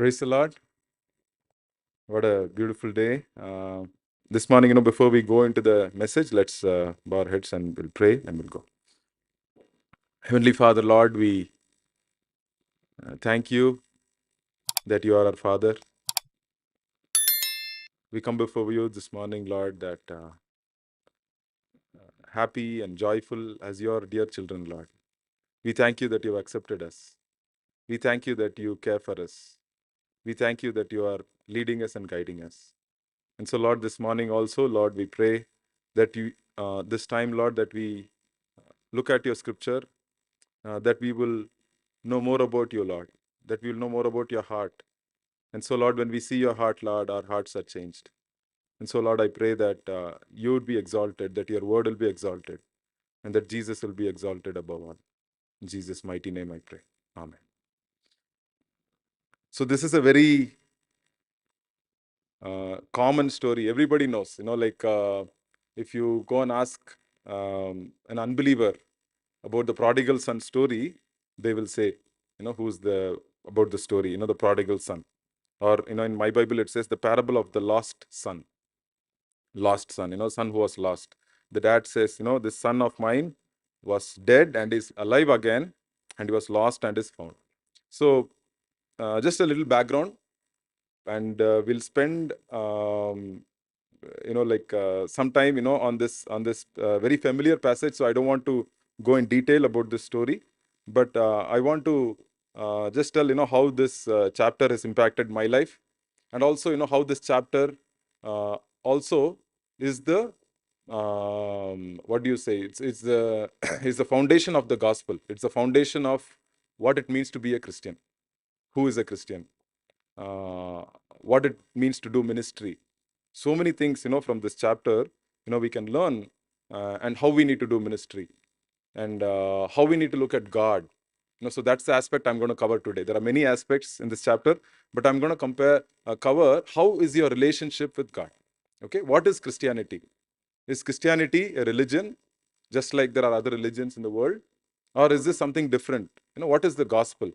Praise the Lord. What a beautiful day. This morning, before we go into the message, let's bow our heads and we'll pray and we'll go. Heavenly Father, Lord, we thank you that you are our Father. We come before you this morning, Lord, that happy and joyful as your dear children, Lord. We thank you that you have accepted us. We thank you that you care for us. We thank you that you are leading us and guiding us. And so, Lord, this morning also, Lord, we pray that you, this time, Lord, that we look at your scripture, that we will know more about you, Lord, that we will know more about your heart. And so, Lord, when we see your heart, Lord, our hearts are changed. And so, Lord, I pray that you would be exalted, that your word will be exalted, and that Jesus will be exalted above all. In Jesus' mighty name I pray. Amen. So this is a very common story. Everybody knows, if you go and ask an unbeliever about the prodigal son story, they will say, who's about the story, the prodigal son. Or, in my Bible, it says the parable of the lost son. Lost son, son who was lost. The dad says, this son of mine was dead and is alive again, and he was lost and is found. So, just a little background, and we'll spend, some time, on this very familiar passage. So I don't want to go in detail about this story, but I want to just tell, how this chapter has impacted my life, and also, how this chapter also is the what do you say? It's the is the foundation of the gospel. It's the foundation of what it means to be a Christian. Who is a Christian? What it means to do ministry. So many things, from this chapter, we can learn, and how we need to do ministry, and how we need to look at God. So that's the aspect I'm going to cover today. There are many aspects in this chapter, but I'm going to cover how is your relationship with God. Okay, what is Christianity? Is Christianity a religion, just like there are other religions in the world, or is this something different? What is the gospel?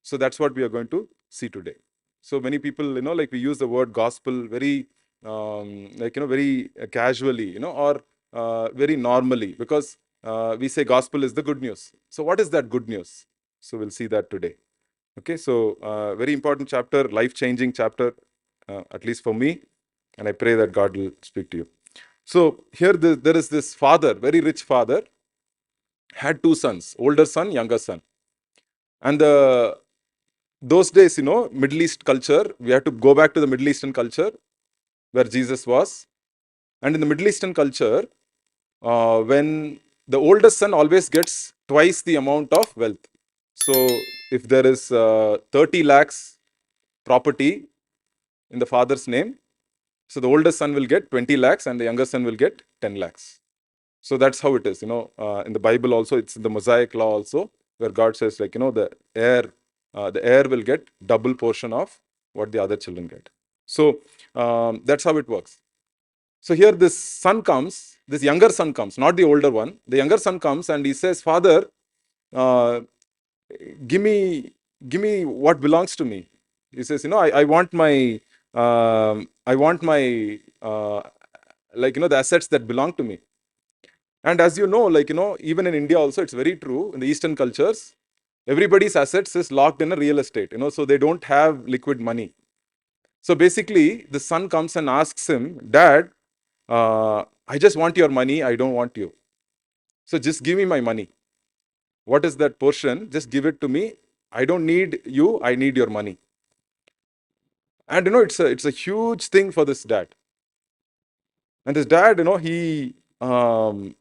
So that's what we are going to see today. So many people, we use the word gospel very, very casually, or very normally, because we say gospel is the good news. So what is that good news? So we'll see that today. Okay, so very important chapter, life-changing chapter, at least for me, and I pray that God will speak to you. So here there is this father, very rich father, had two sons, older son, younger son. And those days, Middle East culture, we have to go back to the Middle Eastern culture where Jesus was. And in the Middle Eastern culture, when the oldest son always gets twice the amount of wealth. So if there is 30 lakhs property in the father's name, so the oldest son will get 20 lakhs and the younger son will get 10 lakhs. So that's how it is. In the Bible also, it's in the Mosaic law also, where God says, the heir will get double portion of what the other children get. So that's how it works. So here this son comes, this younger son comes, not the older one. The younger son comes and he says, Father, give me what belongs to me. He says, I want my the assets that belong to me. And as you know, even in India also, it's very true. In the Eastern cultures, everybody's assets is locked in a real estate, so they don't have liquid money. So basically, the son comes and asks him, Dad, I just want your money. I don't want you. So just give me my money. What is that portion? Just give it to me. I don't need you. I need your money. And, it's a huge thing for this dad. And this dad,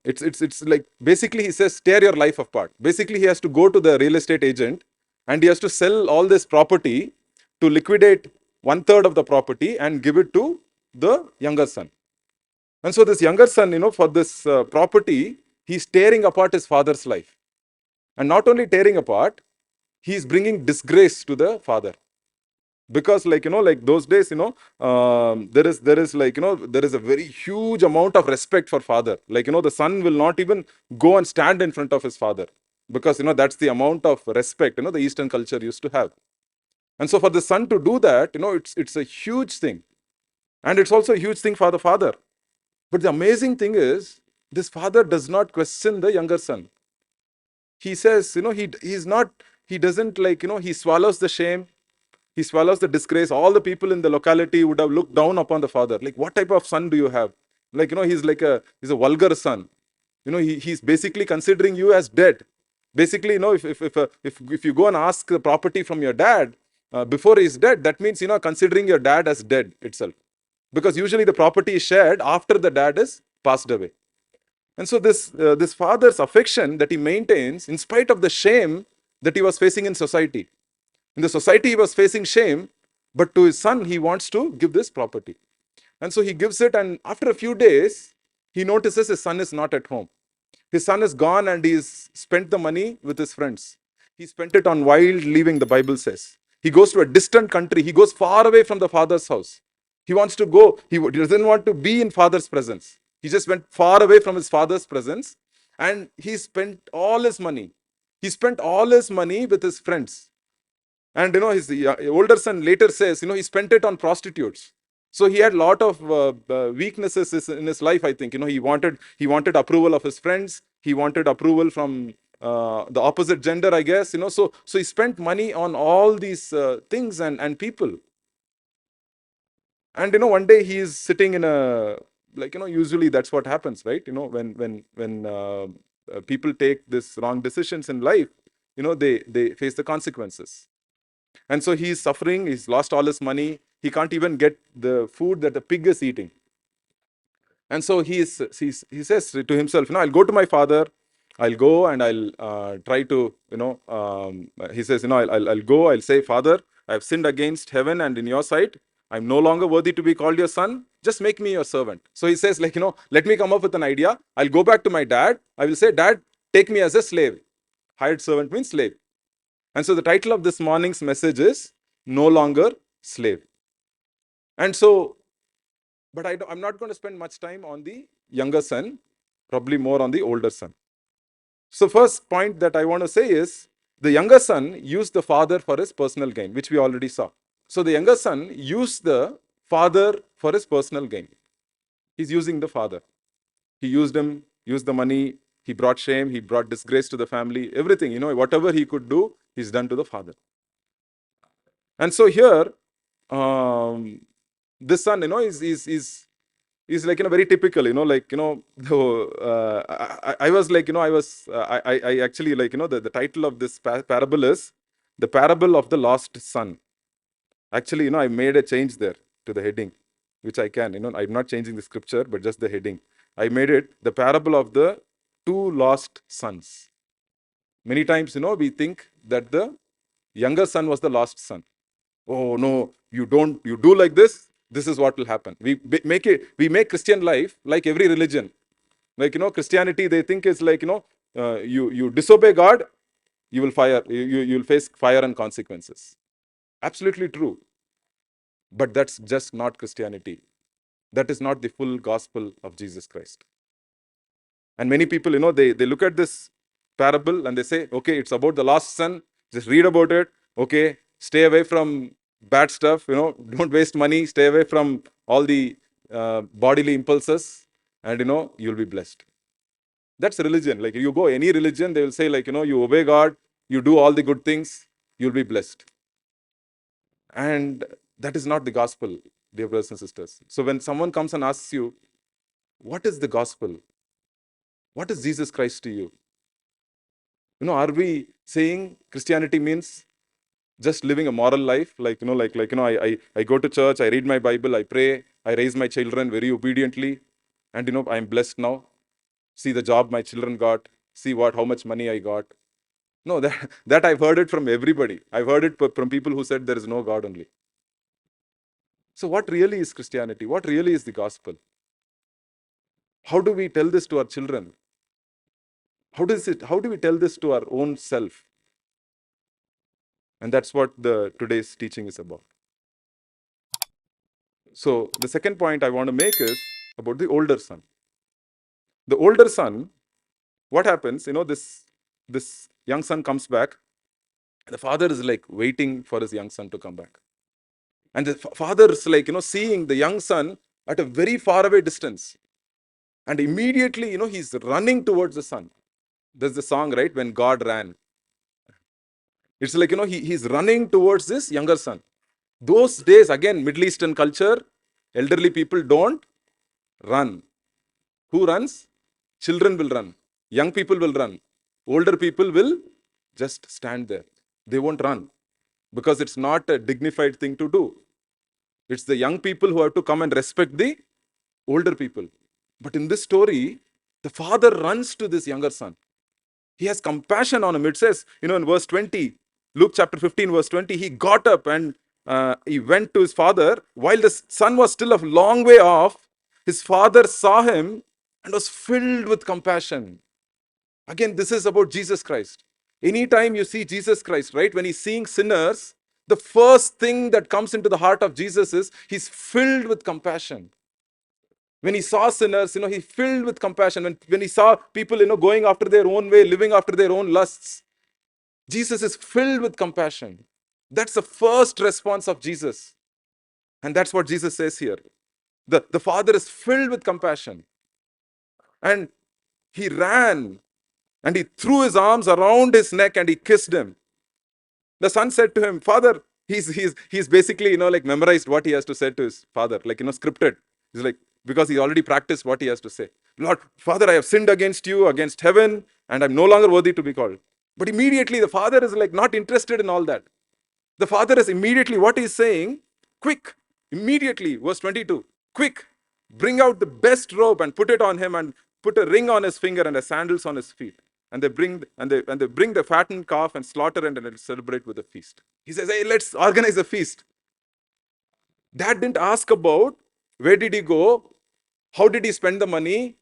it's like basically he says, tear your life apart. Basically, he has to go to the real estate agent and he has to sell all this property to liquidate 1/3 of the property and give it to the younger son. And so this younger son, for this property, he's tearing apart his father's life. And not only tearing apart, he's bringing disgrace to the father. Because those days, there is a very huge amount of respect for father. The son will not even go and stand in front of his father, because that's the amount of respect the Eastern culture used to have. And so for the son to do that, it's a huge thing. And it's also a huge thing for the father. But the amazing thing is, this father does not question the younger son. He says, he's not, he doesn't like, he swallows the shame, he swallows the disgrace. All the people in the locality would have looked down upon the father. Like, what type of son do you have? Like, he's a vulgar son. He's basically considering you as dead. Basically, if you go and ask the property from your dad before he's dead, that means, considering your dad as dead itself. Because usually the property is shared after the dad is passed away. And so this father's affection that he maintains in spite of the shame that he was facing in society. In the society, he was facing shame, but to his son, he wants to give this property. And so he gives it, and after a few days, he notices his son is not at home. His son is gone and he's spent the money with his friends. He spent it on wild living, the Bible says. He goes to a distant country. He goes far away from the father's house. He wants to go. He doesn't want to be in father's presence. He just went far away from his father's presence and he spent all his money. He spent all his money with his friends. And his older son later says, he spent it on prostitutes. So he had a lot of weaknesses in his life. I think he wanted approval of his friends. He wanted approval from the opposite gender, I guess. So he spent money on all these things and people. And one day he is sitting in a, like, usually that's what happens, right? When people take this wrong decisions in life, they face the consequences. And so he's suffering. He's lost all his money. He can't even get the food that the pig is eating. And so he says to himself, I'll go to my father. I'll go and I'll try to, he says, I'll go. I'll say, Father, I've sinned against heaven and in your sight. I'm no longer worthy to be called your son. Just make me your servant. So he says, let me come up with an idea. I'll go back to my dad. I will say, Dad, take me as a slave. Hired servant means slave. And so the title of this morning's message is No Longer Slave. And so, but I'm not going to spend much time on the younger son, probably more on the older son. So first point that I want to say is the younger son used the father for his personal gain, which we already saw. So the younger son used the father for his personal gain. He's using the father. He used him, used the money. He brought shame. He brought disgrace to the family. Everything, whatever he could do, he's done to the father. And so here, this son, is like, very typical, like, I was like, I actually like, the title of this parable is The Parable of the Lost Son. Actually, I made a change there to the heading, which I can, I'm not changing the scripture, but just the heading. I made it The Parable of the Two Lost Sons. Many times, we think that the younger son was the lost son. Oh no, you do like this, this is what will happen. We make Christian life like every religion. Like, Christianity, they think is like, you disobey God, you'll face fire and consequences. Absolutely true. But that's just not Christianity. That is not the full gospel of Jesus Christ. And many people, they look at this parable and they say, okay, it's about the lost son. Just read about it. Okay, stay away from bad stuff. Don't waste money. Stay away from all the bodily impulses, and you'll be blessed. That's religion. Like, you go any religion, they will say, like, you obey God, you do all the good things, you'll be blessed. And that is not the gospel, dear brothers and sisters. So when someone comes and asks you, what is the gospel? What is Jesus Christ to you? Are we saying Christianity means just living a moral life? Like, I go to church, I read my Bible, I pray, I raise my children very obediently, and I'm blessed now. See the job my children got, see how much money I got. No, that I've heard it from everybody. I've heard it from people who said there is no God only. So what really is Christianity? What really is the gospel? How do we tell this to our children? How do we tell this to our own self? And that's what today's teaching is about. So the second point I want to make is about the older son. The older son, what happens? This young son comes back The father is like waiting for his young son to come back. And the father is like, seeing the young son at a very far away distance. And immediately, he's running towards the son. There's the song, right? When God ran. It's like, he's running towards this younger son. Those days, again, Middle Eastern culture, elderly people don't run. Who runs? Children will run. Young people will run. Older people will just stand there. They won't run because it's not a dignified thing to do. It's the young people who have to come and respect the older people. But in this story, the father runs to this younger son. He has compassion on him. It says, in verse 20, Luke chapter 15, verse 20, he got up and he went to his father. While the son was still a long way off, his father saw him and was filled with compassion. Again, this is about Jesus Christ. Anytime you see Jesus Christ, right, when he's seeing sinners, the first thing that comes into the heart of Jesus is he's filled with compassion. When he saw sinners, he filled with compassion. When he saw people, going after their own way, living after their own lusts, Jesus is filled with compassion. That's the first response of Jesus. And that's what Jesus says here. The Father is filled with compassion. And he ran and he threw his arms around his neck and he kissed him. The son said to him, Father, he's basically, like memorized what he has to say to his father, like, scripted. He's like, because he already practiced what he has to say. Lord, Father, I have sinned against you, against heaven, and I'm no longer worthy to be called. But immediately the father is like not interested in all that. The father is immediately, what he's saying, quick, immediately, verse 22, quick, bring out the best robe and put it on him and put a ring on his finger and a sandals on his feet. And they bring the fattened calf and slaughter it and they'll celebrate with a feast. He says, hey, let's organize a feast. Dad didn't ask about where did he go, how did he spend the money,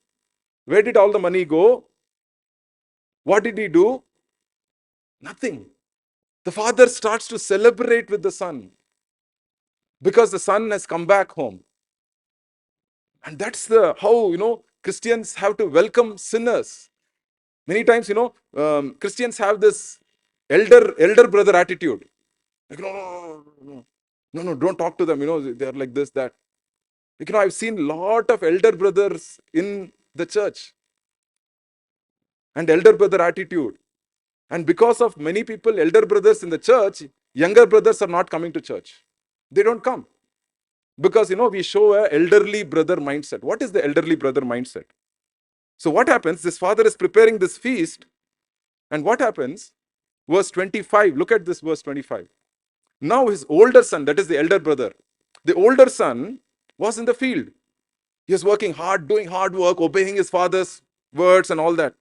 where did all the money go, what did he do? Nothing. The father starts to celebrate with the son because the son has come back home. And that's how Christians have to welcome sinners. Many times, Christians have this elder brother attitude. Like, no, don't talk to them. They're like this, that. Like, I've seen a lot of elder brothers in the church and elder brother attitude. And because of many people, elder brothers in the church, younger brothers are not coming to church. They don't come. Because, we show a elderly brother mindset. What is the elderly brother mindset? So what happens? This father is preparing this feast. And what happens? Verse 25. Look at this verse 25. Now his older son, that is the elder brother, the older son was in the field. He was working hard, doing hard work, obeying his father's words and all that.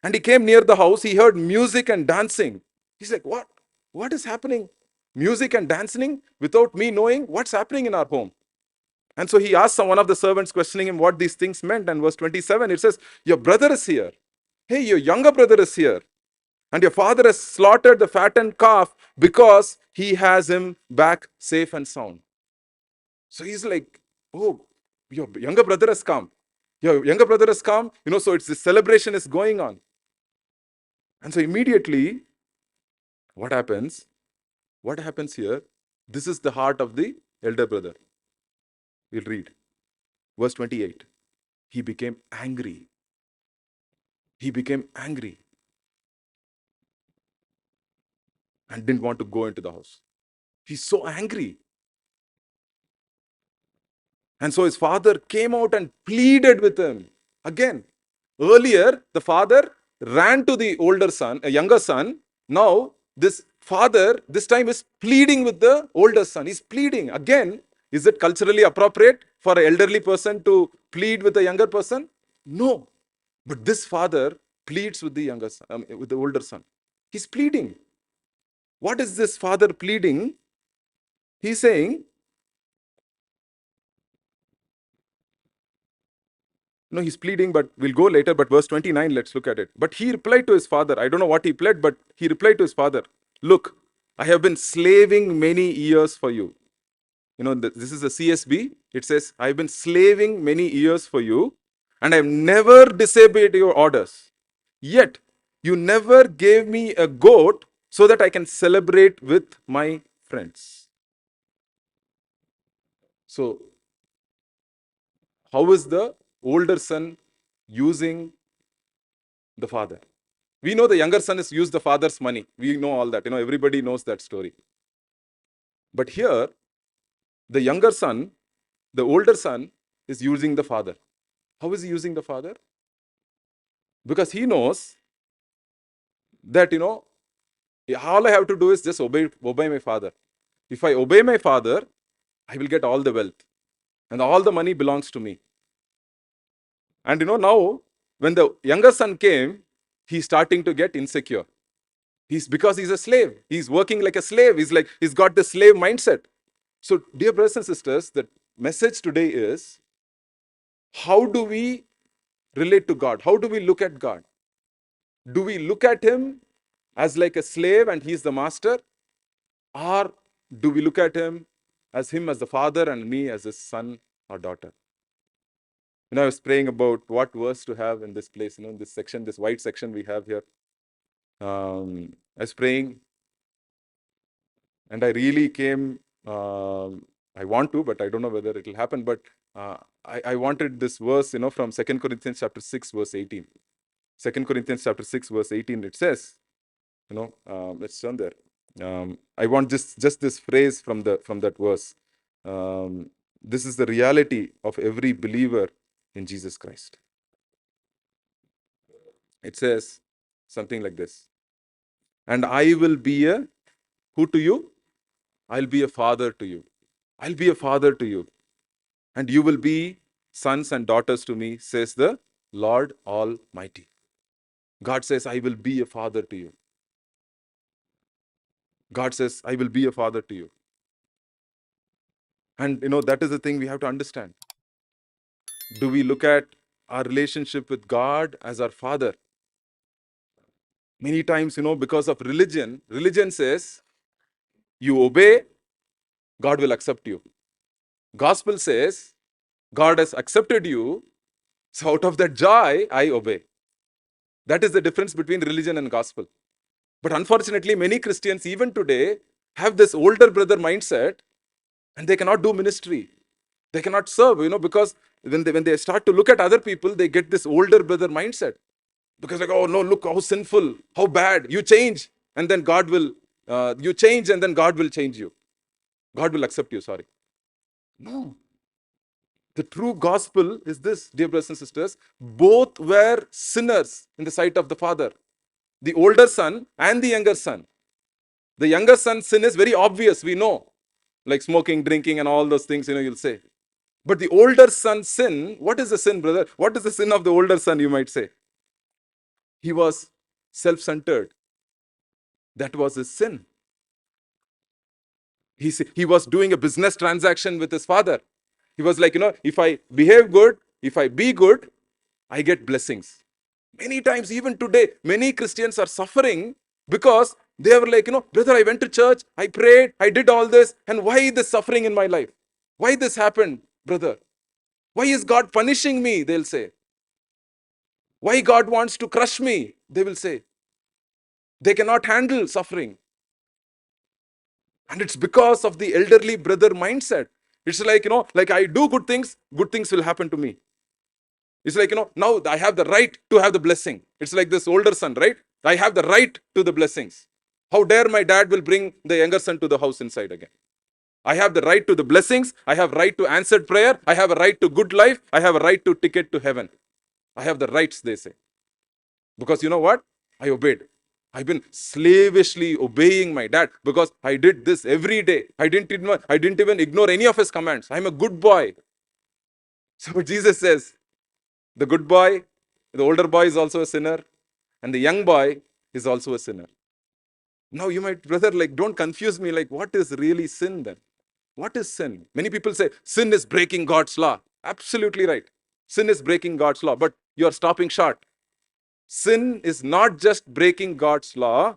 And he came near the house. He heard music and dancing. He's like, what? What is happening? Music and dancing without me knowing what's happening in our home. And so he asked one of the servants, questioning him what these things meant. And verse 27, it says, your brother is here. Hey, your younger brother is here. And your father has slaughtered the fattened calf because he has him back safe and sound. So he's like, oh, your younger brother has come. Your younger brother has come. So it's this celebration is going on. And so immediately, what happens? What happens here? This is the heart of the elder brother. We'll read. Verse 28. He became angry. He became angry and didn't want to go into the house. He's so angry. And so his father came out and pleaded with him. Again, earlier, the father ran to the older son, a younger son. Now, this father, this time, is pleading with the older son. He's pleading. Again, is it culturally appropriate for an elderly person to plead with a younger person? No. But this father pleads with the younger son, with the older son. He's pleading. What is this father pleading? He's saying, no, he's pleading, but we'll go later. But verse 29, let's look at it. But he replied to his father. I don't know what he pled, but he replied to his father, look, I have been slaving many years for you. This is a CSB. It says, I've been slaving many years for you, and I've never disobeyed your orders. Yet, you never gave me a goat so that I can celebrate with my friends. So, how is the older son using the father? We know the younger son has used the father's money. We know all that. Everybody knows that story. But here, the younger son, the older son, is using the father. How is he using the father? Because he knows that, all I have to do is just obey my father. If I obey my father, I will get all the wealth and all the money belongs to me. And now when the younger son came, he's starting to get insecure. Because he's a slave. He's working like a slave. He's got the slave mindset. So, dear brothers and sisters, the message today is, how do we relate to God? How do we look at God? Do we look at him as like a slave and he's the master? Or do we look at him as the father and me as his son or daughter? I was praying about what verse to have in this place, in this section, this white section we have here. I was praying and I really came, I want to, but I don't know whether it will happen. But I wanted this verse, from 2 Corinthians chapter 6, verse 18. 2 Corinthians chapter 6, verse 18, it says, let's turn there. I want just this phrase from that verse. This is the reality of every believer in Jesus Christ. It says something like this. And I will be a, who to you? I'll be a father to you. I'll be a father to you. And you will be sons and daughters to me, says the Lord Almighty. God says, I will be a father to you. God says, I will be a father to you. And that is the thing we have to understand. Do we look at our relationship with God as our father? Many times, because of religion says, you obey, God will accept you. Gospel says, God has accepted you, so out of that joy, I obey. That is the difference between religion and gospel. But unfortunately, many Christians, even today, have this older brother mindset and they cannot do ministry. They cannot serve, because when they start to look at other people, they get this older brother mindset. Because oh no, look how sinful, how bad. You change and then God will, you change and then God will change you. God will accept you, sorry. No. The true gospel is this, dear brothers and sisters. Both were sinners in the sight of the Father. The older son and the younger son. The younger son's sin is very obvious, we know. Like smoking, drinking and all those things, you'll say. But the older son's sin, what is the sin, brother? What is the sin of the older son, you might say? He was self-centered. That was his sin. He was doing a business transaction with his father. He was like, if I behave good, if I be good, I get blessings. Many times, even today, many Christians are suffering because they were like, brother, I went to church, I prayed, I did all this, and why this suffering in my life? Why this happened, brother? Why is God punishing me? They'll say. Why God wants to crush me? They will say. They cannot handle suffering. And it's because of the elderly brother mindset. It's like, like I do good things will happen to me. It's like, now I have the right to have the blessing. It's like this older son, right? I have the right to the blessings. How dare my dad will bring the younger son to the house inside again. I have the right to the blessings. I have right to answered prayer. I have a right to good life. I have a right to ticket to heaven. I have the rights, they say. Because you know what? I obeyed. I've been slavishly obeying my dad because I did this every day. I didn't even ignore any of his commands. I'm a good boy. So Jesus says, the good boy, the older boy is also a sinner, and the young boy is also a sinner. Now you might, brother, don't confuse me. What is really sin then? What is sin? Many people say sin is breaking God's law. Absolutely right. Sin is breaking God's law, but you are stopping short. Sin is not just breaking God's law.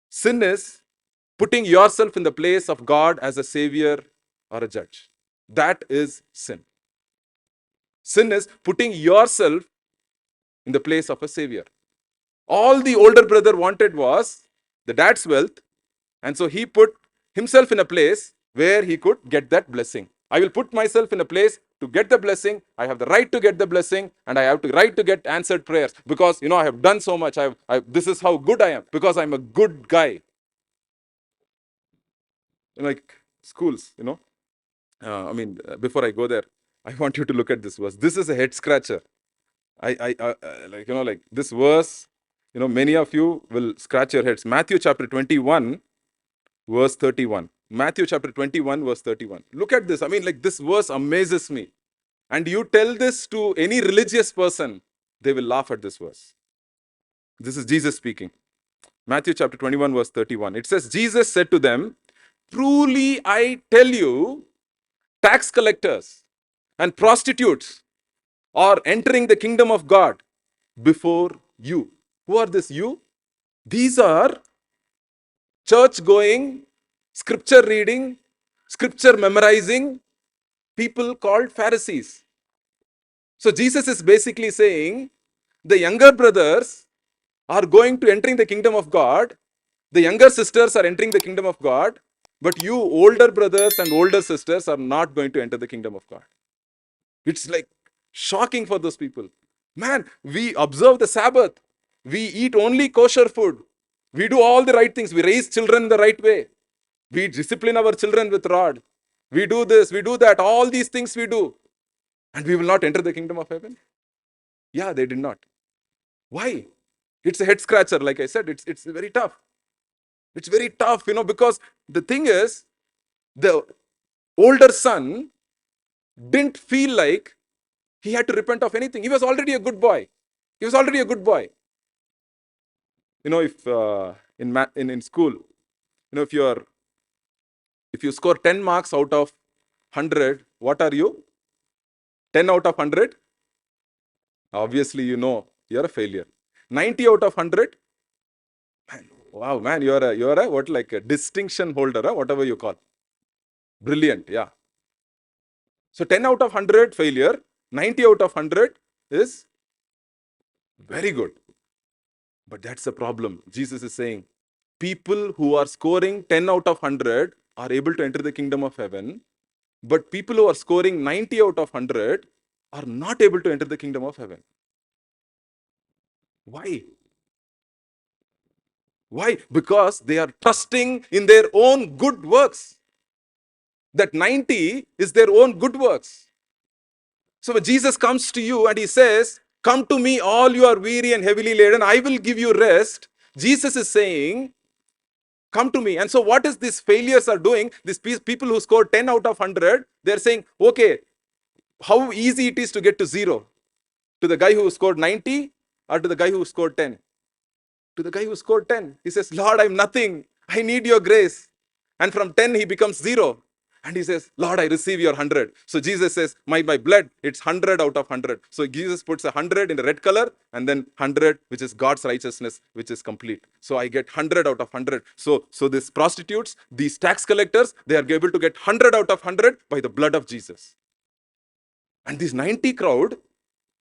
Sin is putting yourself in the place of God as a savior or a judge. That is sin. Sin is putting yourself in the place of a savior. All the older brother wanted was the dad's wealth, and so he put himself in a place where he could get that blessing. I will put myself in a place to get the blessing. I have the right to get the blessing, and I have the right to get answered prayers because I have done so much. This is how good I am because I'm a good guy. Like schools, before I go there, I want you to look at this verse. This is a head scratcher. Like this verse, many of you will scratch your heads. Matthew chapter 21, verse 31. Matthew chapter 21, verse 31. Look at this. This verse amazes me. And you tell this to any religious person, they will laugh at this verse. This is Jesus speaking. Matthew chapter 21, verse 31. It says, Jesus said to them, truly I tell you, tax collectors and prostitutes are entering the kingdom of God before you. Who are this you? These are church going, scripture reading, scripture memorizing people called Pharisees. So Jesus is basically saying the younger brothers are going to entering the kingdom of God. The younger sisters are entering the kingdom of God. But you older brothers and older sisters are not going to enter the kingdom of God. It's like shocking for those people. Man, we observe the Sabbath. We eat only kosher food. We do all the right things. We raise children the right way. We discipline our children with rod. We do this, we do that. All these things we do. And we will not enter the kingdom of heaven? Yeah, they did not. Why? It's a head scratcher, like I said. It's very tough. It's very tough, because the thing is, the older son didn't feel like he had to repent of anything. He was already a good boy. He was already a good boy. If in school, if you score 10 marks out of 100, what are you? 10 out of 100? Obviously, you're a failure. 90 out of 100? Man, wow, man, you're a what, like a distinction holder, whatever you call. Brilliant, yeah. So 10 out of 100 failure, 90 out of 100 is very good. But that's the problem. Jesus is saying, people who are scoring 10 out of 100 are able to enter the kingdom of heaven, but people who are scoring 90 out of 100 are not able to enter the kingdom of heaven. Why? Why? Because they are trusting in their own good works. That 90 is their own good works. So when Jesus comes to you and he says, come to me, all you are weary and heavily laden, I will give you rest. Jesus is saying, come to me. And so what is these failures are doing? These people who score 10 out of 100, they're saying, okay, how easy it is to get to 0? To the guy who scored 90 or to the guy who scored 10? To the guy who scored 10. He says, Lord, I'm nothing. I need your grace. And from 10, he becomes 0. And he says, Lord, I receive your 100. So Jesus says, my blood, it's 100 out of 100. So Jesus puts 100 in the red color and then 100, which is God's righteousness, which is complete. So I get 100 out of 100. So these prostitutes, these tax collectors, they are able to get 100 out of 100 by the blood of Jesus. And this 90 crowd,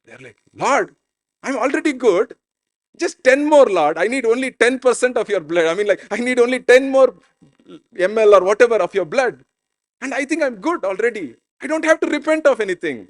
they're like, Lord, I'm already good. Just 10 more, Lord. I need only 10% of your blood. I need only 10 more ml or whatever of your blood. And I think I'm good already. I don't have to repent of anything.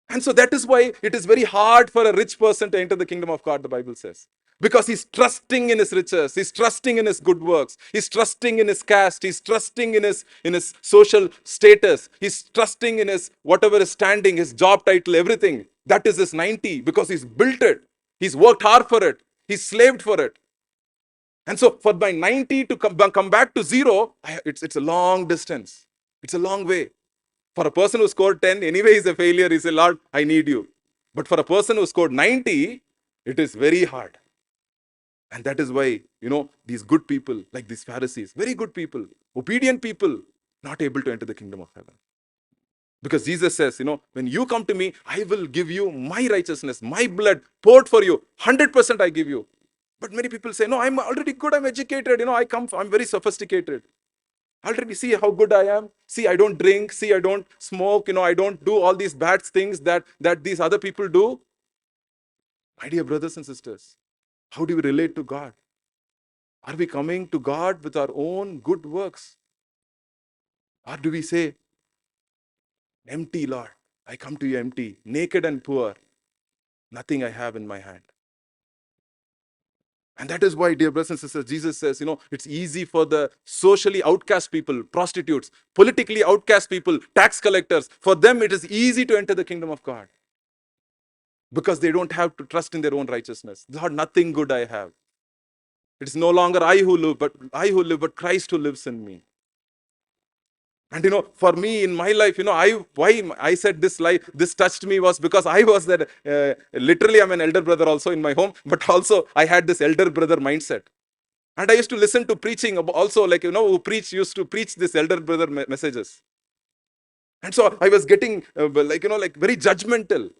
And so that is why it is very hard for a rich person to enter the kingdom of God, the Bible says. Because he's trusting in his riches, he's trusting in his good works, he's trusting in his caste, he's trusting in his social status, he's trusting in his whatever is standing, his job title, everything. That is his 90 because he's built it, he's worked hard for it, he's slaved for it. And so for my 90 to come back to 0, it's a long distance. It's a long way. For a person who scored 10, anyway is a failure. He said, Lord, I need you. But for a person who scored 90, it is very hard. And that is why, these good people, like these Pharisees, very good people, obedient people, not able to enter the kingdom of heaven. Because Jesus says, when you come to me, I will give you my righteousness, my blood poured for you. 100% I give you. But many people say, no, I'm already good, I'm educated, I'm very sophisticated. Already see how good I am. See, I don't drink. See, I don't smoke. I don't do all these bad things that these other people do. My dear brothers and sisters, How do we relate to God? Are we coming to God with our own good works? Or do we say, empty, Lord, I come to you empty, naked and poor, nothing I have in my hand? And that is why, dear brothers and sisters, Jesus says, it's easy for the socially outcast people, prostitutes, politically outcast people, tax collectors, for them it is easy to enter the kingdom of God because they don't have to trust in their own righteousness. Lord, nothing good I have. It is no longer I who live, but Christ who lives in me. And for me in my life, why I said this touched me was because I was that, literally I'm an elder brother also in my home, but also I had this elder brother mindset. And I used to listen to preaching also, like, used to preach this elder brother messages. And so I was getting, like very judgmental.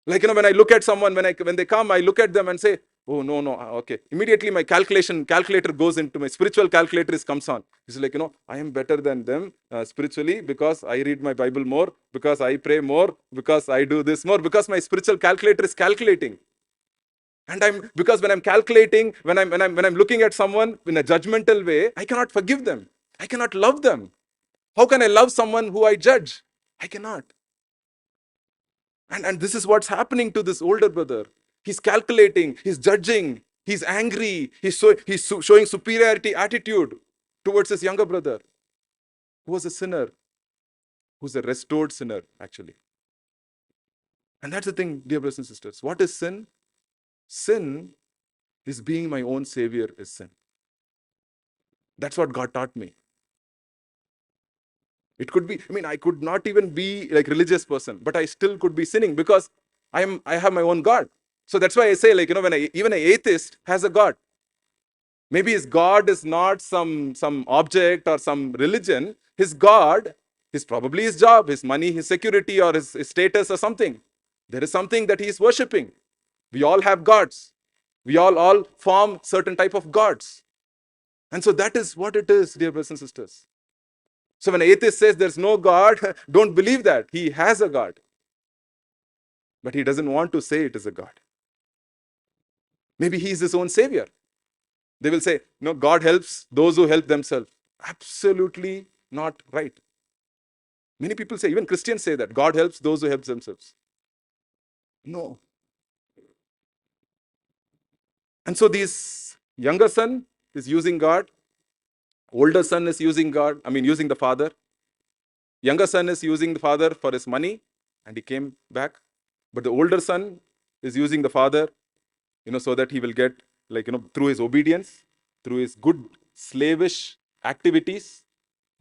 Like, when I look at someone, when they come, I look at them and say, oh, no, okay. Immediately my calculator goes into my spiritual calculator comes on. It's like, I am better than them spiritually because I read my Bible more, because I pray more, because I do this more, because my spiritual calculator is calculating. And because when I'm calculating, when I'm looking at someone in a judgmental way, I cannot forgive them. I cannot love them. How can I love someone who I judge? I cannot. And this is what's happening to this older brother. He's calculating, he's judging, he's angry, he's showing superiority attitude towards his younger brother, who was a sinner, who's a restored sinner, actually. And that's the thing, dear brothers and sisters. What is sin? Sin is being my own savior is sin. That's what God taught me. It could be, I could not even be like religious person, but I still could be sinning because I have my own God. So that's why I say, like, even an atheist has a God. Maybe his God is not some object or some religion. His God is probably his job, his money, his security, or his status or something. There is something that he is worshipping. We all have gods. We all form certain type of gods. And so that is what it is, dear brothers and sisters. So when an atheist says there's no God, don't believe that. He has a God. But he doesn't want to say it is a God. Maybe he is his own savior. They will say, no, God helps those who help themselves. Absolutely not right. Many people say, even Christians say that, God helps those who help themselves. No. And so this younger son is using God. Older son is using God, using the father. Younger son is using the father for his money, and he came back. But the older son is using the father, so that he will get, through his obedience, through his good slavish activities,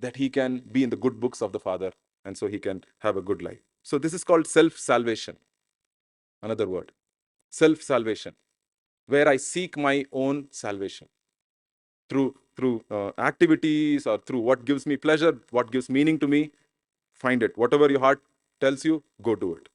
that he can be in the good books of the Father, and so he can have a good life. So this is called self-salvation. Another word, self-salvation, where I seek my own salvation through activities or through what gives me pleasure, what gives meaning to me. Find it. Whatever your heart tells you, go do it.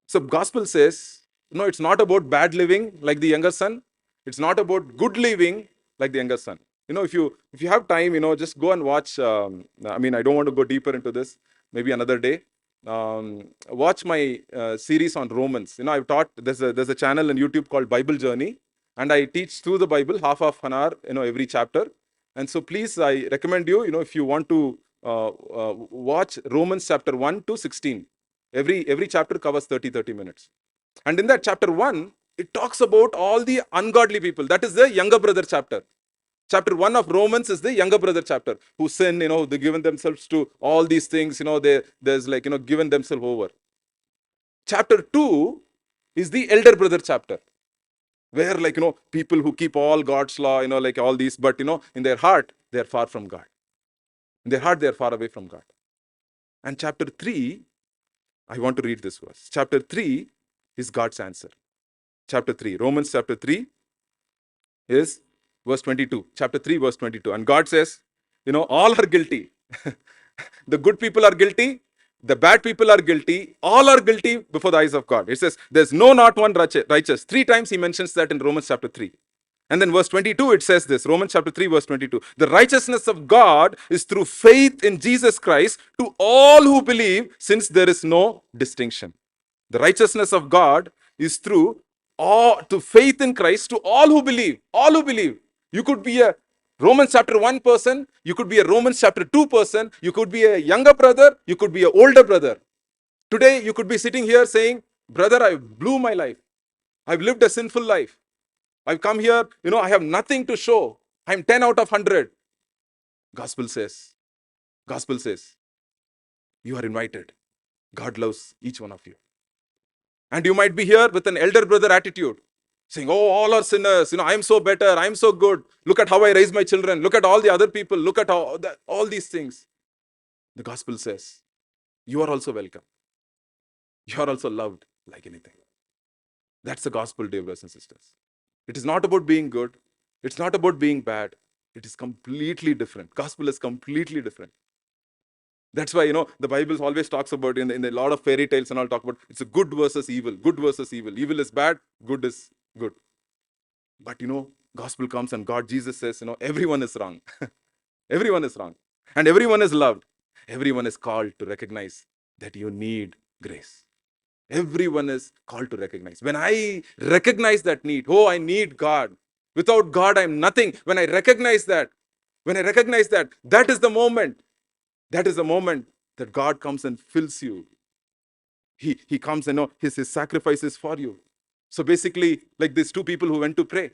So gospel says, no, it's not about bad living like the younger son. It's not about good living like the younger son. If you have time, just go and watch. I don't want to go deeper into this. Maybe another day. Watch my series on Romans. I've taught. There's a channel on YouTube called Bible Journey, and I teach through the Bible half of an hour. Every chapter. And so please, I recommend you. If you want to watch Romans chapter 1 to 16. Every chapter covers 30 minutes. And in that chapter 1, it talks about all the ungodly people. That is the younger brother chapter. Chapter 1 of Romans is the younger brother chapter, who sin, they given themselves to all these things, there's given themselves over. Chapter 2 is the elder brother chapter, where people who keep all God's law, all these, but in their heart, they are far from God. In their heart, they are far away from God. And chapter 3, I want to read this verse. Chapter 3 is God's answer. Chapter 3, Romans chapter 3 is verse 22. Chapter 3, verse 22. And God says, all are guilty. The good people are guilty. The bad people are guilty. All are guilty before the eyes of God. It says, there's not one righteous. 3 times he mentions that in Romans chapter 3. And then verse 22, it says this, Romans chapter 3, verse 22. The righteousness of God is through faith in Jesus Christ to all who believe, since there is no distinction. The righteousness of God is through all to faith in Christ to all who believe. All who believe. You could be a Romans chapter 1 person, you could be a Romans chapter 2 person, you could be a younger brother, you could be an older brother. Today, you could be sitting here saying, brother, I blew my life. I've lived a sinful life. I've come here, I have nothing to show. I'm 10 out of 100. Gospel says, Gospel says, you are invited. God loves each one of you. And you might be here with an elder brother attitude, saying, oh, all are sinners. I'm so better. I'm so good. Look at how I raise my children. Look at all the other people. Look at all these things. The gospel says, you are also welcome. You are also loved like anything. That's the gospel, dear brothers and sisters. It is not about being good. It's not about being bad. It is completely different. Gospel is completely different. That's why, the Bible always talks about in a lot of fairy tales and all talk about it's a good versus evil. Good versus evil. Evil is bad. Good is good. But, gospel comes and Jesus says, everyone is wrong. Everyone is wrong. And everyone is loved. Everyone is called to recognize that you need grace. Everyone is called to recognize. When I recognize that need, oh, I need God. Without God, I'm nothing. When I recognize that, that is the moment. That is the moment that God comes and fills you. He comes and his sacrifices for you. So basically, like these two people who went to pray,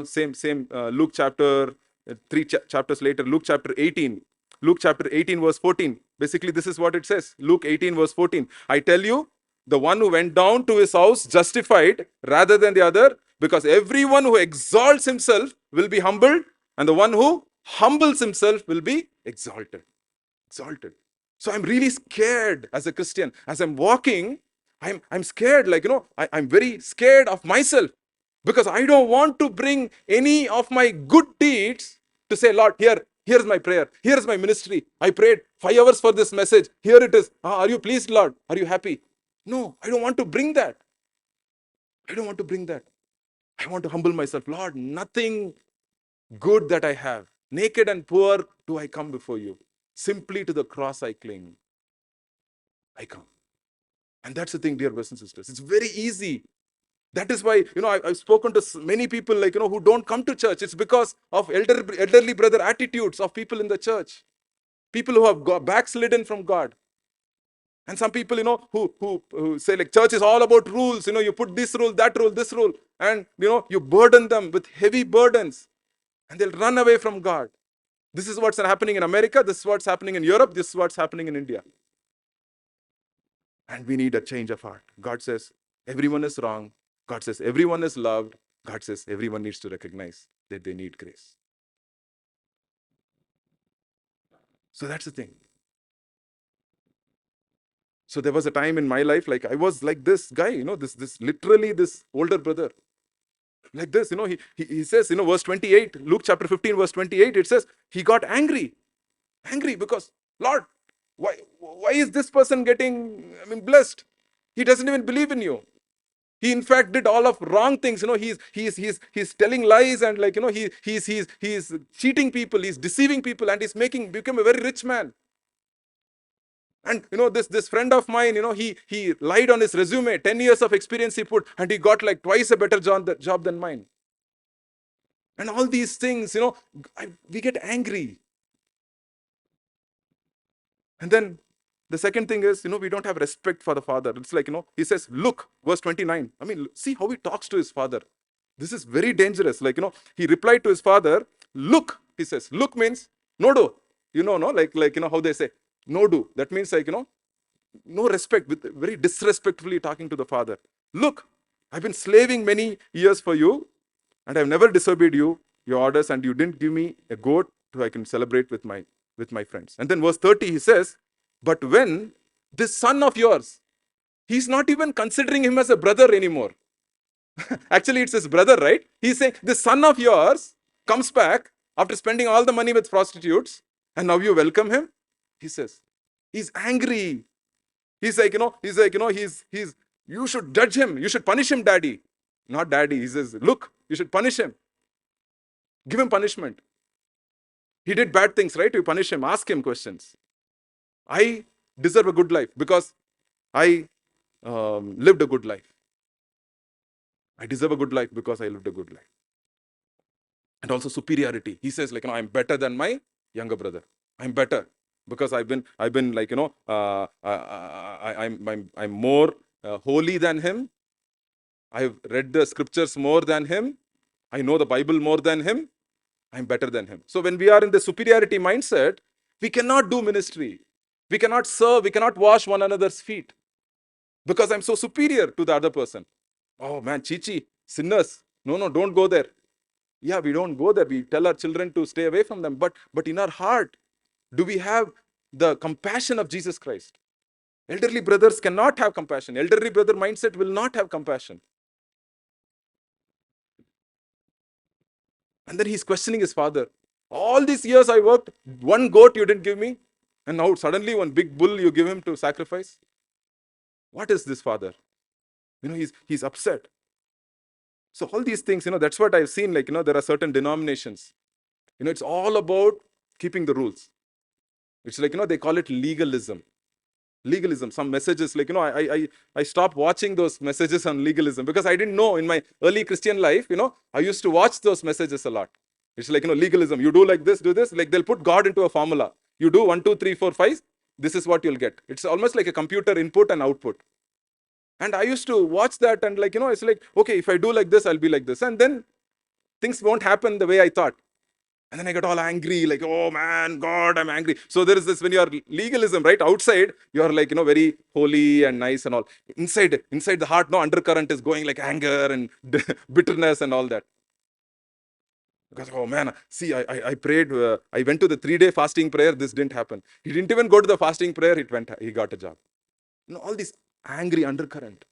same Luke chapter, three chapters later, Luke chapter 18. Luke chapter 18 verse 14. Basically, this is what it says. Luke 18 verse 14. I tell you, the one who went down to his house justified rather than the other, because everyone who exalts himself will be humbled, and the one who humbles himself will be exalted. Exalted. So I'm really scared as a Christian. As I'm walking, I'm scared. I'm very scared of myself, because I don't want to bring any of my good deeds to say, Lord, here's my prayer. Here's my ministry. I prayed 5 hours for this message. Here it is. Are you pleased, Lord? Are you happy? No, I don't want to bring that. I don't want to bring that. I want to humble myself. Lord, nothing good that I have, naked and poor, do I come before you. Simply to the cross I cling. I come. And that's the thing, dear brothers and sisters. It's very easy. That is why, I've spoken to many people who don't come to church. It's because of elderly brother attitudes of people in the church. People who have got backslidden from God. And some people, who say like church is all about rules. You put this rule, that rule, this rule. And, you burden them with heavy burdens. And they'll run away from God. This is what's happening in America. This is what's happening in Europe. This is what's happening in India. And we need a change of heart. God says, everyone is wrong. God says, everyone is loved. God says, everyone needs to recognize that they need grace. So that's the thing. So there was a time in my life, like I was like this guy, this literally this older brother. Like this, he says, verse 28, Luke chapter 15, verse 28, it says, he got angry. Angry because, Lord, why is this person getting, blessed? He doesn't even believe in you. He in fact did all of wrong things. He's telling lies, and he's cheating people, he's deceiving people, and he's become a very rich man. And this friend of mine, he lied on his resume. 10 years of experience he put, and he got like twice a better job than mine. And all these things, we get angry. And then the second thing is, we don't have respect for the father. It's like, he says, look, verse 29. See how he talks to his father. This is very dangerous. Like, he replied to his father, look, he says. Look means no do. No, like, how they say, no do. That means like, no respect, with very disrespectfully talking to the father. Look, I've been slaving many years for you, and I've never disobeyed your orders, and you didn't give me a goat so I can celebrate with my friends. And then verse 30, he says, but when this son of yours, he's not even considering him as a brother anymore. Actually, it's his brother, right? He's saying, this son of yours comes back after spending all the money with prostitutes, and now you welcome him? He says, he's angry. He's like, you should judge him. You should punish him, daddy. Not daddy. He says, look, you should punish him. Give him punishment. He did bad things, right? You punish him. Ask him questions. I deserve a good life because I lived a good life. I deserve a good life because I lived a good life. And also superiority. He says, like, I'm better than my younger brother. I'm better because I've been like, I'm more holy than him. I've read the scriptures more than him. I know the Bible more than him. I'm better than him. So when we are in the superiority mindset, we cannot do ministry. We cannot serve. We cannot wash one another's feet because I'm so superior to the other person. Oh man, chichi, sinners. No, no, don't go there. Yeah, we don't go there. We tell our children to stay away from them. But in our heart, do we have the compassion of Jesus Christ? Elderly brothers cannot have compassion. Elderly brother mindset will not have compassion. And then he's questioning his father. All these years I worked, one goat you didn't give me, and now suddenly one big bull you give him to sacrifice. What is this, father? He's upset. So all these things, that's what I've seen. Like, there are certain denominations. It's all about keeping the rules. It's like, they call it legalism. Legalism. Some messages, like, I stopped watching those messages on legalism because I didn't know in my early Christian life, I used to watch those messages a lot. It's like, legalism. You do like this, do this. Like, they'll put God into a formula. You do 1, 2, 3, 4, 5. This is what you'll get. It's almost like a computer input and output. And I used to watch that and, like, it's like, okay, if I do like this, I'll be like this. And then things won't happen the way I thought. And then I got all angry, like, oh man, God, I'm angry. So there is this, when you are legalism, right? Outside, you are like, very holy and nice and all. Inside the heart, no undercurrent is going like anger and bitterness and all that. Because, oh man, see, I prayed, I went to the 3-day fasting prayer, this didn't happen. He didn't even go to the fasting prayer, he got a job. All these angry undercurrent,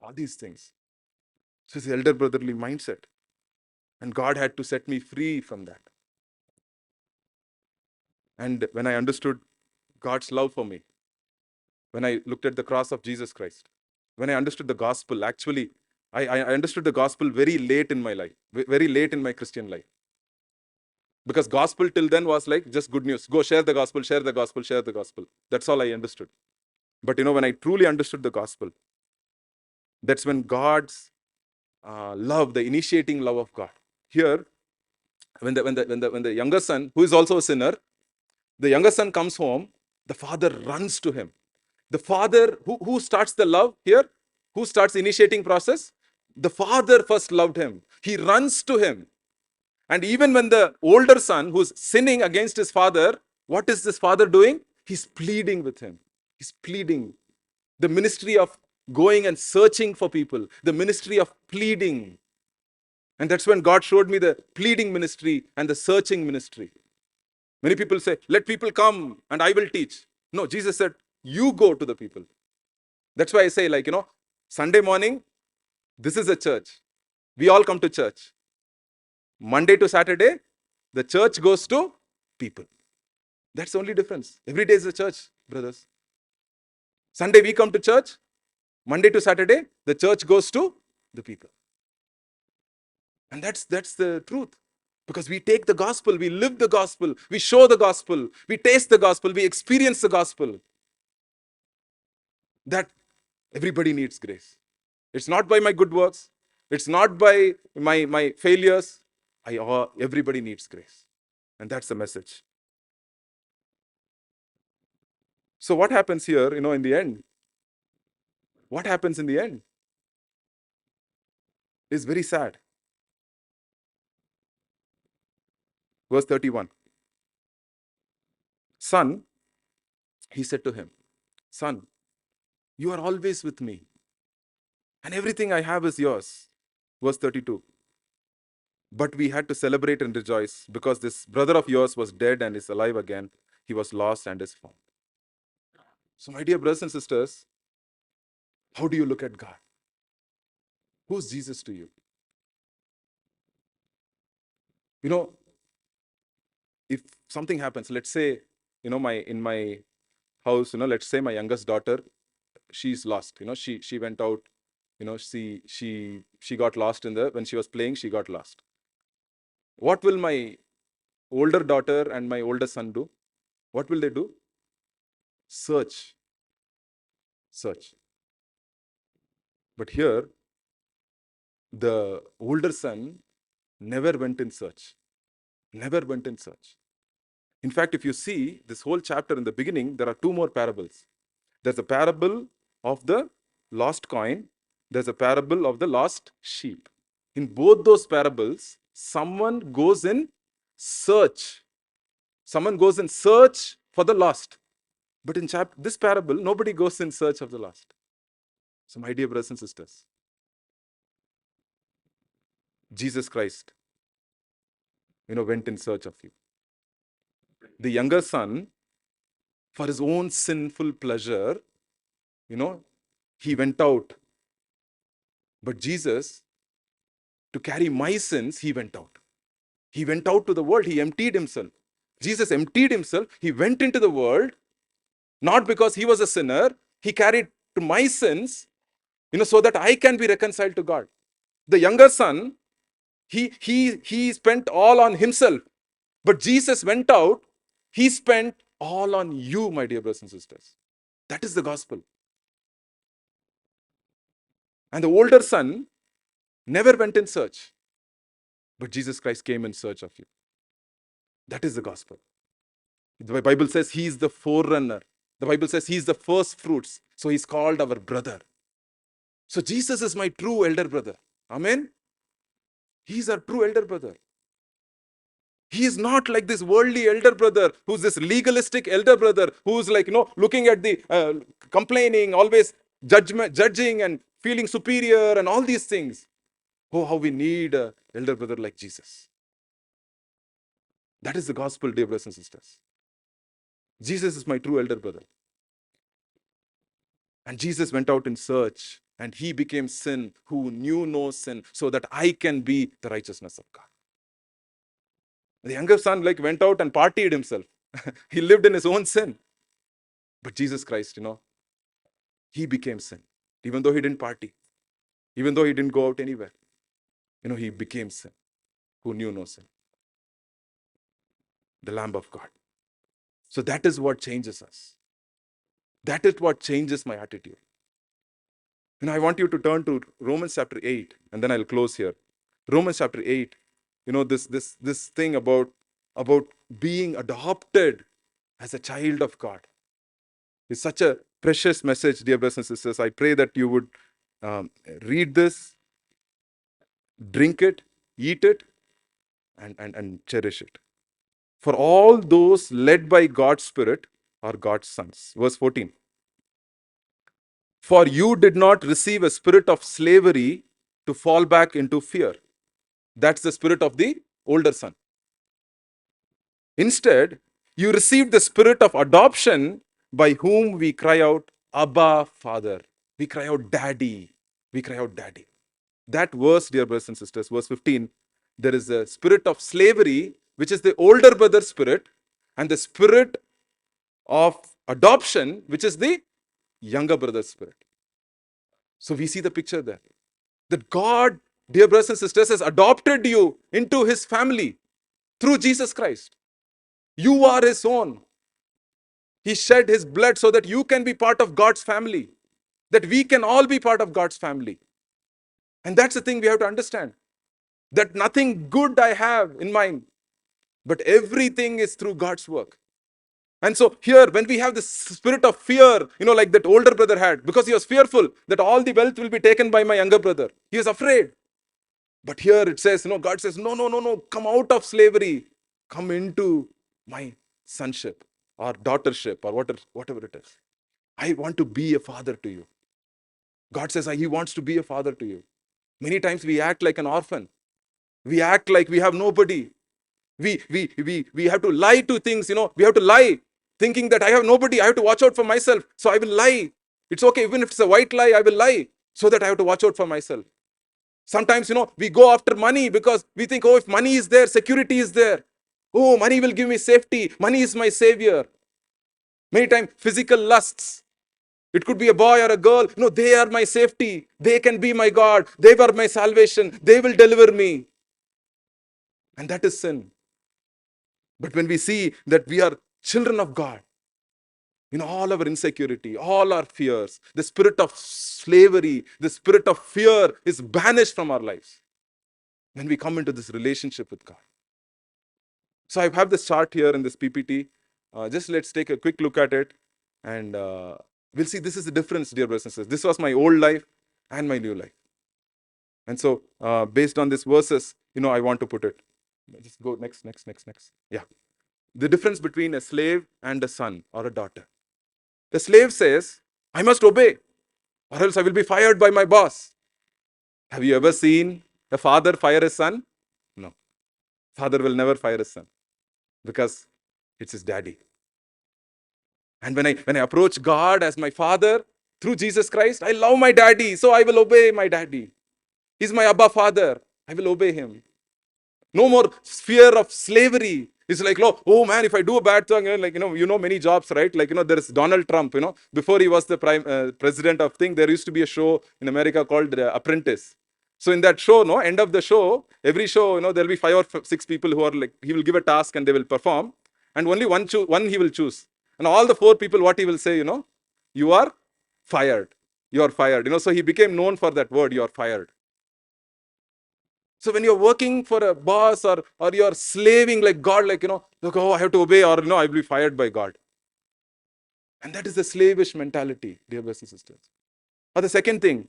all these things. So it's the elder brotherly mindset. And God had to set me free from that. And when I understood God's love for me, when I looked at the cross of Jesus Christ, when I understood the gospel, actually, I understood the gospel very late in my life, very late in my Christian life. Because gospel till then was like just good news. Go share the gospel, share the gospel, share the gospel. That's all I understood. But when I truly understood the gospel, that's when God's love, the initiating love of God. Here, when the younger son, who is also a sinner, the younger son comes home, the father runs to him. The father, who starts the love here? Who starts initiating process? The father first loved him. He runs to him. And even when the older son, who's sinning against his father, what is this father doing? He's pleading with him. He's pleading. The ministry of going and searching for people, the ministry of pleading. And that's when God showed me the pleading ministry and the searching ministry. Many people say, let people come and I will teach. No, Jesus said, you go to the people. That's why I say, like, Sunday morning, this is a church. We all come to church. Monday to Saturday, the church goes to people. That's the only difference. Every day is a church, brothers. Sunday we come to church. Monday to Saturday, the church goes to the people. And that's the truth. Because we take the gospel, we live the gospel, we show the gospel, we taste the gospel, we experience the gospel. That everybody needs grace. It's not by my good works. It's not by my failures. Everybody needs grace. And that's the message. So what happens here, in the end? What happens in the end is very sad. Verse 31. Son, he said to him, son, you are always with me, and everything I have is yours. Verse 32. But we had to celebrate and rejoice because this brother of yours was dead and is alive again. He was lost and is found. So, my dear brothers and sisters, how do you look at God? Who's Jesus to you? If something happens, let's say, in my house, let's say my youngest daughter, she's lost. She went out. She got lost when she was playing. She got lost. What will my older daughter and my older son do? What will they do? Search. But here, the older son never went in search. Never went in search. In fact, if you see this whole chapter in the beginning, there are two more parables. There's a parable of the lost coin, there's a parable of the lost sheep. In both those parables, someone goes in search. Someone goes in search for the lost. But in this parable, nobody goes in search of the lost. So, my dear brothers and sisters, Jesus Christ, went in search of you. The younger son, for his own sinful pleasure, he went out. But Jesus, to carry my sins, he went out. He went out to the world. He emptied himself. Jesus emptied himself. He went into the world, not because he was a sinner. He carried to my sins, so that I can be reconciled to God. The younger son, he spent all on himself. But Jesus went out. He spent all on you, my dear brothers and sisters. That is the gospel. And the older son never went in search. But Jesus Christ came in search of you. That is the gospel. The Bible says he is the forerunner. The Bible says he is the first fruits. So he's called our brother. So Jesus is my true elder brother. Amen. He's our true elder brother. He is not like this worldly elder brother, who's this legalistic elder brother, who's like, looking at the complaining, always judging and feeling superior and all these things. Oh, how we need an elder brother like Jesus. That is the gospel, dear brothers and sisters. Jesus is my true elder brother. And Jesus went out in search, and he became sin who knew no sin, so that I can be the righteousness of God. The younger son went out and partied himself. He lived in his own sin. But Jesus Christ, he became sin. Even though he didn't party, even though he didn't go out anywhere, he became sin who knew no sin. The Lamb of God. So that is what changes us. That is what changes my attitude. I want you to turn to Romans chapter 8, and then I'll close here. Romans chapter 8, this thing about being adopted as a child of God is such a precious message, dear brothers and sisters. I pray that you would read this, drink it, eat it, and cherish it. For all those led by God's Spirit are God's sons. Verse 14. For you did not receive a spirit of slavery to fall back into fear. That's the spirit of the older son. Instead, you received the spirit of adoption, by whom we cry out, Abba, Father. We cry out, Daddy. We cry out, Daddy. That verse, dear brothers and sisters, verse 15, there is a spirit of slavery, which is the older brother spirit, and the spirit of adoption, which is the younger brother spirit. So we see the picture there. That God, dear brothers and sisters, has adopted you into his family through Jesus Christ. You are his own. He shed his blood so that you can be part of God's family, that we can all be part of God's family. And that's the thing we have to understand, that nothing good I have in mind, but everything is through God's work. And so here, when we have this spirit of fear, like that older brother had, because he was fearful that all the wealth will be taken by my younger brother. He was afraid. But here it says, God says, no, come out of slavery. Come into my sonship or daughtership or whatever it is. I want to be a father to you. God says he wants to be a father to you. Many times we act like an orphan. We act like we have nobody. We have to lie to things, we have to lie, thinking that I have nobody, I have to watch out for myself. So I will lie. It's okay, even if it's a white lie, I will lie so that I have to watch out for myself. Sometimes, we go after money because we think, if money is there, security is there. Oh, money will give me safety. Money is my savior. Many times, physical lusts. It could be a boy or a girl. They are my safety. They can be my God. They were my salvation. They will deliver me. And that is sin. But when we see that we are children of God, All our insecurity, all our fears, the spirit of slavery, the spirit of fear is banished from our lives when we come into this relationship with God. So I have this chart here in this PPT. Just let's take a quick look at it, and we'll see this is the difference, dear brothers and sisters. This was my old life and my new life. And so based on these verses, I want to put it. Just go next. Yeah. The difference between a slave and a son or a daughter. The slave says, I must obey, or else I will be fired by my boss. Have you ever seen a father fire his son? No. Father will never fire his son because it's his daddy. And when I approach God as my father through Jesus Christ, I love my daddy, so I will obey my daddy. He's my Abba Father. I will obey him. No more fear of slavery. It's like, oh man, if I do a bad thing, many jobs, right? Like, there's Donald Trump, before he was the president of thing, there used to be a show in America called Apprentice. So in that show, end of the show, every show, there'll be 5 or 6 people who are like, he will give a task and they will perform. And only one he will choose. And all the 4 people, what he will say, you are fired. You are fired. So he became known for that word, you are fired. So when you're working for a boss or you're slaving like God, like, look, I have to obey or, I will be fired by God. And that is the slavish mentality, dear brothers and sisters. Or the second thing,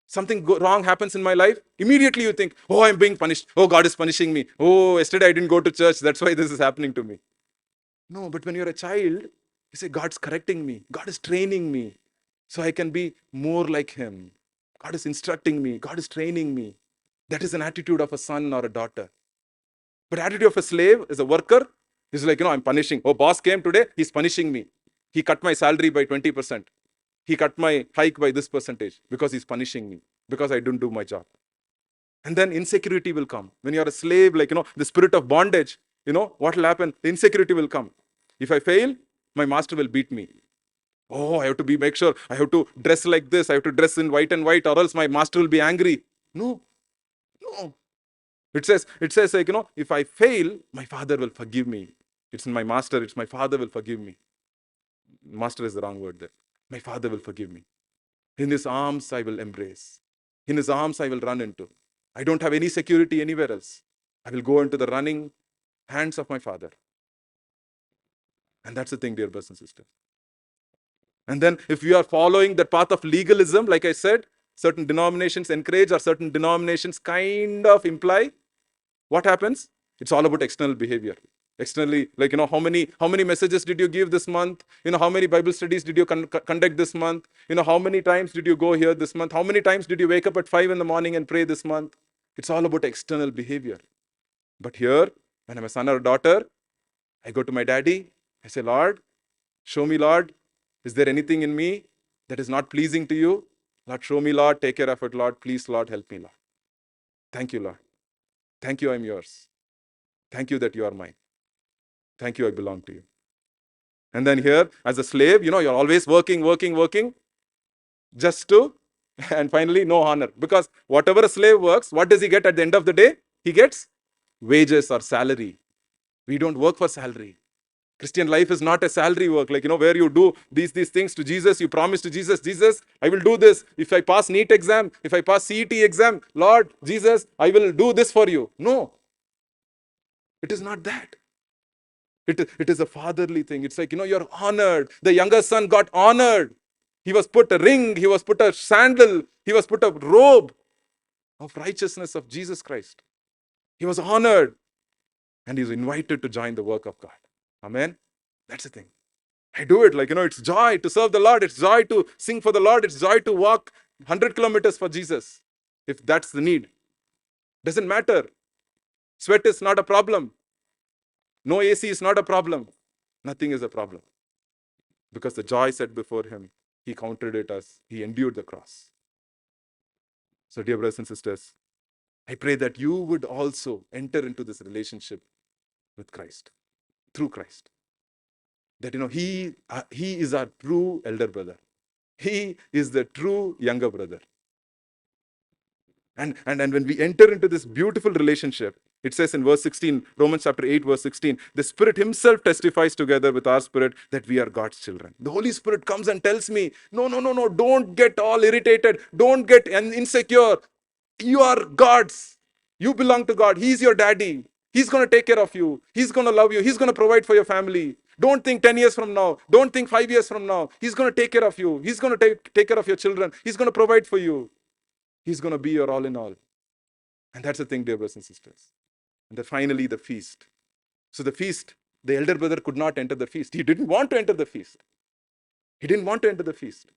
something wrong happens in my life, immediately you think, oh, I'm being punished. Oh, God is punishing me. Oh, yesterday I didn't go to church. That's why this is happening to me. No, but when you're a child, you say, God's correcting me. God is training me so I can be more like him. God is instructing me. God is training me. That is an attitude of a son or a daughter. But attitude of a slave is a worker. He's like, I'm punishing. Oh, boss came today. He's punishing me. He cut my salary by 20%. He cut my hike by this percentage because he's punishing me because I didn't do my job. And then insecurity will come. When you're a slave, like, the spirit of bondage, what will happen? The insecurity will come. If I fail, my master will beat me. Oh, I have to make sure I have to dress like this. I have to dress in white and white or else my master will be angry. No. It says like, if I fail, my father will forgive me. It's my master, it's my father will forgive me. Master is the wrong word there. My father will forgive me. In his arms, I will embrace. In his arms, I will run into. I don't have any security anywhere else. I will go into the running hands of my father. And that's the thing, dear brothers and sisters. And then if you are following the path of legalism, like I said, certain denominations encourage or certain denominations kind of imply, what happens? It's all about external behavior. Externally, like, how many messages did you give this month? How many Bible studies did you conduct this month? How many times did you go here this month? How many times did you wake up at 5 in the morning and pray this month? It's all about external behavior. But here, when I'm a son or a daughter, I go to my daddy. I say, Lord, show me, Lord, is there anything in me that is not pleasing to you? Lord, show me, Lord, take care of it, Lord. Please, Lord, help me, Lord. Thank you, Lord. Thank you, I'm yours. Thank you that you are mine. Thank you, I belong to you. And then here, as a slave, you're always working, just to, and finally, no honor. Because whatever a slave works, what does he get at the end of the day? He gets wages or salary. We don't work for salary. Christian life is not a salary work, like, where you do these things to Jesus, you promise to Jesus, I will do this. If I pass NEET exam, if I pass CET exam, Lord, Jesus, I will do this for you. No, it is not that. It is a fatherly thing. It's like, you're honored. The younger son got honored. He was put a ring. He was put a sandal. He was put a robe of righteousness of Jesus Christ. He was honored. And he's invited to join the work of God. Amen. That's the thing. I do it like, it's joy to serve the Lord. It's joy to sing for the Lord. It's joy to walk 100 kilometers for Jesus. If that's the need. Doesn't matter. Sweat is not a problem. No AC is not a problem. Nothing is a problem. Because the joy set before him, he counted it as he endured the cross. So, dear brothers and sisters, I pray that you would also enter into this relationship with Christ, through Christ. That, he is our true elder brother. He is the true younger brother. And when we enter into this beautiful relationship, it says in verse 16, Romans chapter 8, verse 16, the Spirit Himself testifies together with our spirit that we are God's children. The Holy Spirit comes and tells me, no, no, no, no, don't get all irritated. Don't get insecure. You are God's. You belong to God. He's your daddy. He's going to take care of you. He's going to love you. He's going to provide for your family. Don't think 10 years from now. Don't think 5 years from now. He's going to take care of you. He's going to take care of your children. He's going to provide for you. He's going to be your all in all. And that's the thing, dear brothers and sisters. And then finally, the feast. So the feast, the elder brother could not enter the feast. He didn't want to enter the feast. He didn't want to enter the feast.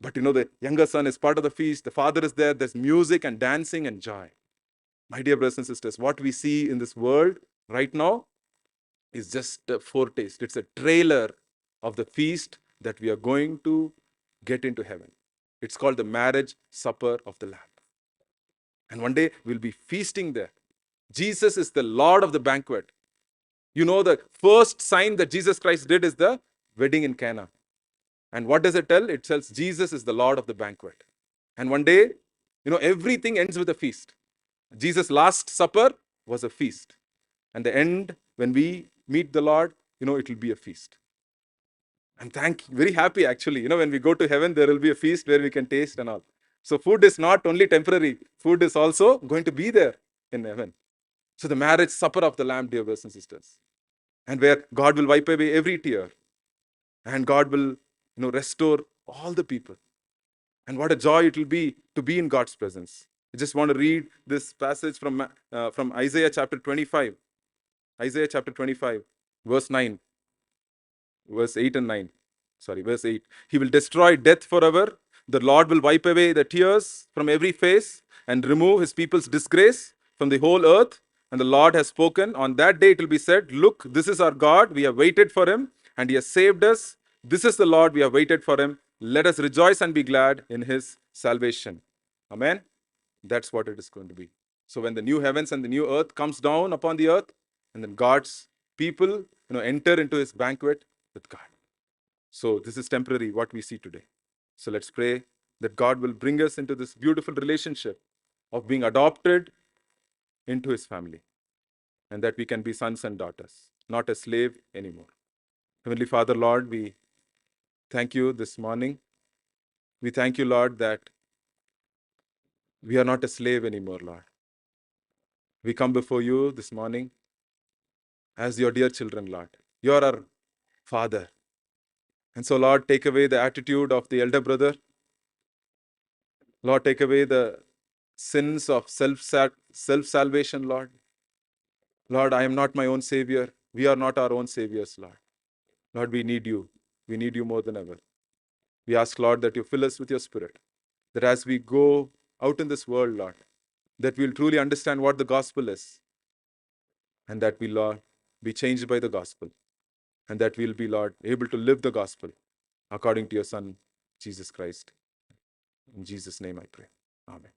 But the younger son is part of the feast. The father is there. There's music and dancing and joy. My dear brothers and sisters, what we see in this world right now is just a foretaste. It's a trailer of the feast that we are going to get into heaven. It's called the marriage supper of the Lamb. And one day we'll be feasting there. Jesus is the Lord of the banquet. The first sign that Jesus Christ did is the wedding in Cana. And what does it tell? It tells Jesus is the Lord of the banquet. And one day, everything ends with a feast. Jesus' last supper was a feast. And the end, when we meet the Lord, it will be a feast. I'm very happy actually. When we go to heaven, there will be a feast where we can taste and all. So food is not only temporary, food is also going to be there in heaven. So the marriage supper of the Lamb, dear brothers and sisters. And where God will wipe away every tear. And God will, restore all the people. And what a joy it will be to be in God's presence. I just want to read this passage from Isaiah chapter 25. Isaiah chapter 25, verse 9. Verse 8 and 9. Sorry, verse 8. He will destroy death forever. The Lord will wipe away the tears from every face and remove his people's disgrace from the whole earth. And the Lord has spoken. On that day it will be said, look, this is our God. We have waited for him and he has saved us. This is the Lord. We have waited for him. Let us rejoice and be glad in his salvation. Amen. That's what it is going to be. So when the new heavens and the new earth comes down upon the earth, and then God's people, enter into his banquet with God. So this is temporary, what we see today. So let's pray that God will bring us into this beautiful relationship of being adopted into his family, and that we can be sons and daughters, not a slave anymore. Heavenly Father, Lord, we thank you this morning. We thank you, Lord, that we are not a slave anymore, Lord. We come before you this morning as your dear children, Lord. You are our Father. And so, Lord, take away the attitude of the elder brother. Lord, take away the sins of self-salvation, Lord. Lord, I am not my own savior. We are not our own saviors, Lord. Lord, we need you. We need you more than ever. We ask, Lord, that you fill us with your spirit, that as we go out in this world, Lord, that we'll truly understand what the gospel is, and that we, Lord, be changed by the gospel, and that we'll be, Lord, able to live the gospel according to your Son, Jesus Christ. In Jesus' name I pray. Amen.